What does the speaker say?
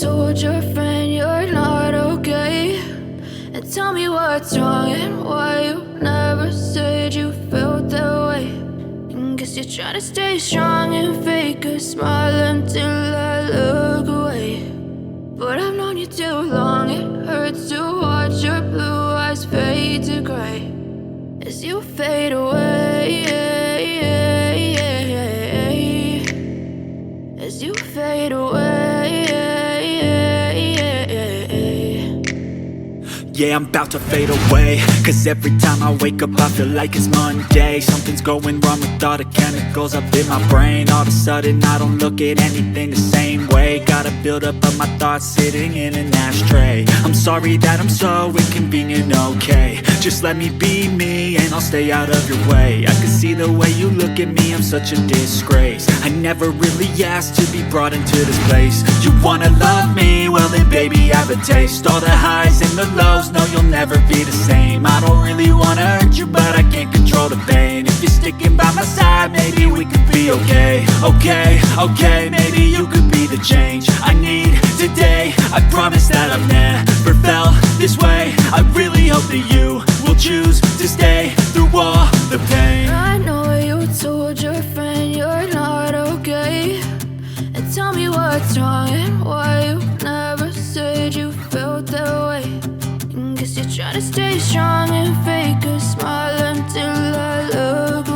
told your friend you're not okay, and tell me what's wrong and why you never said you felt that way. And guess you're trying to stay strong and fake a smile until I look away. But I've known you too long, it hurts to watch your blue eyes fade to gray as you fade away, as you fade away. Yeah, I'm about to fade away, cause every time I wake up I feel like it's Monday. Something's going wrong with all the chemicals up in my brain. All of a sudden I don't look at anything the same way. Gotta build up of my thoughts sitting in an ashtray. I'm sorry that I'm so inconvenient, okay. Just let me be me and I'll stay out of your way. I can see the way you look at me, I'm such a disgrace. I never really asked to be brought into this place. You wanna love me? Well then baby I have a taste. All the highs and the lows, no you'll never be the same. I don't really wanna hurt you but I can't control the pain. If you're sticking by my side maybe we could be okay. Okay, maybe you could be the change I need today. I promise that I've never felt this way. I really hope that you will choose to stay through all the pain. I know you told your friend you're not okay, and tell me what's wrong and why you never said you felt that way. And guess you're trying to stay strong and fake a smile until I look